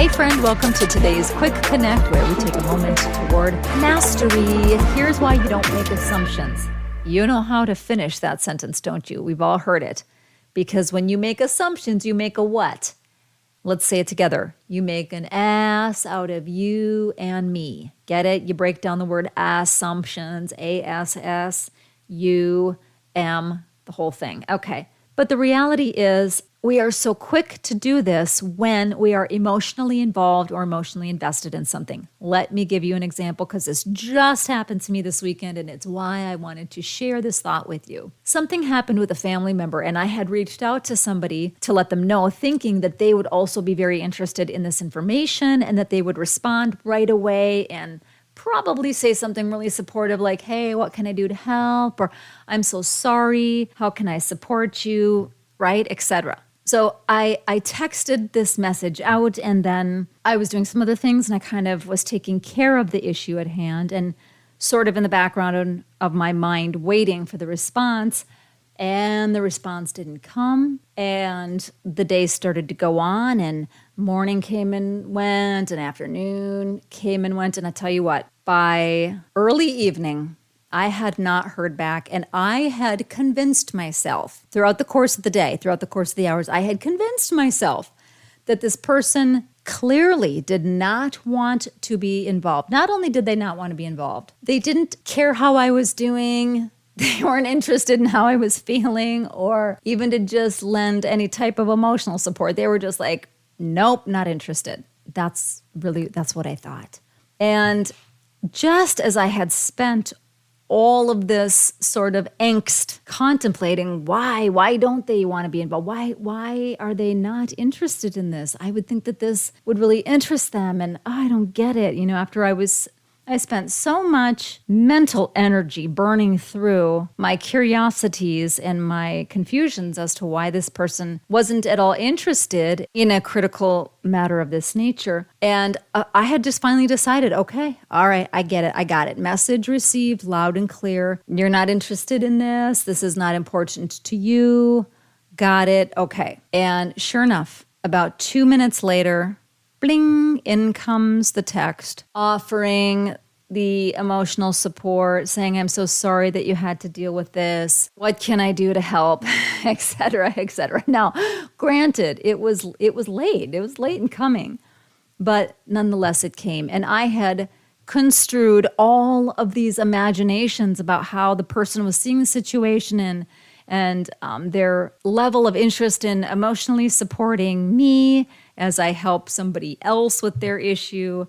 Hey friend, welcome to today's Quick Connect, where we take a moment toward mastery. Here's why you don't make assumptions. You know how to finish that sentence, don't you? We've all heard it. Because when you make assumptions, you make a what? Let's say it together. You make an ass out of you and me. Get it? You break down the word assumptions, A-S-S, U-M, the whole thing. Okay. But the reality is we are so quick to do this when we are emotionally involved or emotionally invested in something. Let me give you an example because this just happened to me this weekend, and it's why I wanted to share this thought with you. Something happened with a family member, and I had reached out to somebody to let them know, thinking that they would also be very interested in this information and that they would respond right away and probably say something really supportive like, hey, what can I do to help? Or I'm so sorry. How can I support you? Right? Etc. So I texted this message out, and then I was doing some other things, and I kind of was taking care of the issue at hand and sort of in the background of my mind waiting for the response. And the response didn't come, and the day started to go on, and morning came and went, and afternoon came and went. And I tell you what, by early evening, I had not heard back, and I had convinced myself throughout the course of the day, throughout the course of the hours, I had convinced myself that this person clearly did not want to be involved. Not only did they not want to be involved, they didn't care how I was doing. They weren't interested in how I was feeling or even to just lend any type of emotional support. They were just like, nope, not interested. That's what I thought. And just as I had spent all of this sort of angst contemplating why don't they want to be involved? Why are they not interested in this? I would think that this would really interest them, and I don't get it. After I spent so much mental energy burning through my curiosities and my confusions as to why this person wasn't at all interested in a critical matter of this nature. And I had just finally decided, okay, all right, I get it. I got it. Message received loud and clear. You're not interested in this. This is not important to you. Got it. Okay. And sure enough, about 2 minutes later, bling, in comes the text offering the emotional support, saying, I'm so sorry that you had to deal with this. What can I do to help? Et cetera, et cetera. Now, granted, it was late. It was late in coming, but nonetheless, it came. And I had construed all of these imaginations about how the person was seeing the situation and their level of interest in emotionally supporting me as I help somebody else with their issue.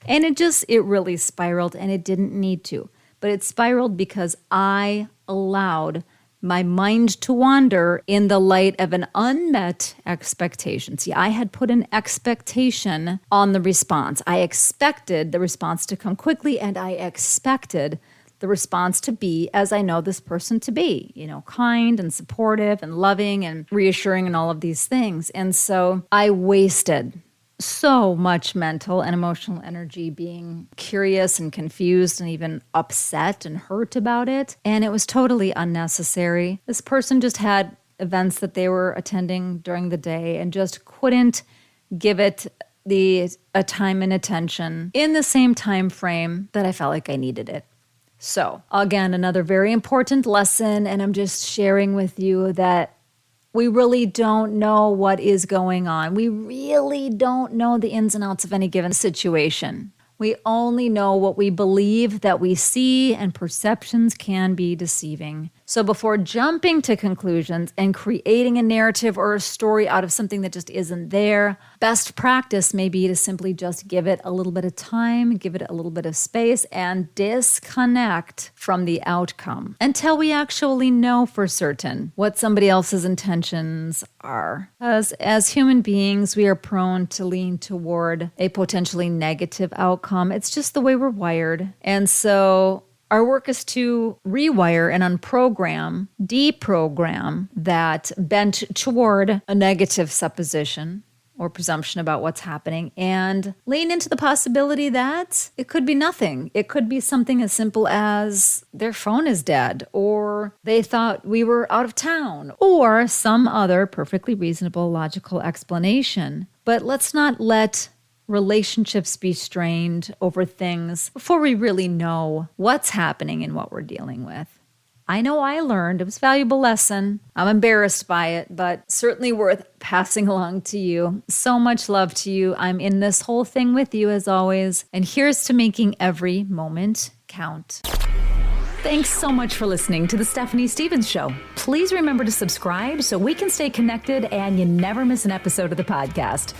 And it really spiraled, and it didn't need to. But it spiraled because I allowed my mind to wander in the light of an unmet expectation. See, I had put an expectation on the response. I expected the response to come quickly, and I expected the response to be as I know this person to be, kind and supportive and loving and reassuring and all of these things. And so I wasted so much mental and emotional energy being curious and confused and even upset and hurt about it. And it was totally unnecessary. This person just had events that they were attending during the day and just couldn't give it a time and attention in the same time frame that I felt like I needed it. So again, another very important lesson, and I'm just sharing with you that we really don't know what is going on. We really don't know the ins and outs of any given situation. We only know what we believe that we see, and perceptions can be deceiving. So before jumping to conclusions and creating a narrative or a story out of something that just isn't there, best practice may be to simply just give it a little bit of time, give it a little bit of space, and disconnect from the outcome until we actually know for certain what somebody else's intentions are. As human beings, we are prone to lean toward a potentially negative outcome. It's just the way we're wired. And so our work is to rewire and deprogram that bent toward a negative supposition or presumption about what's happening, and lean into the possibility that it could be nothing. It could be something as simple as their phone is dead, or they thought we were out of town, or some other perfectly reasonable, logical explanation. But let's not let relationships be strained over things before we really know what's happening and what we're dealing with. I know I learned. It was a valuable lesson. I'm embarrassed by it, but certainly worth passing along to you. So much love to you. I'm in this whole thing with you as always. And here's to making every moment count. Thanks so much for listening to The Stephanie Stevens Show. Please remember to subscribe so we can stay connected and you never miss an episode of the podcast.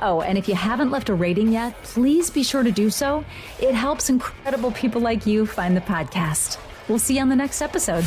Oh, and if you haven't left a rating yet, please be sure to do so. It helps incredible people like you find the podcast. We'll see you on the next episode.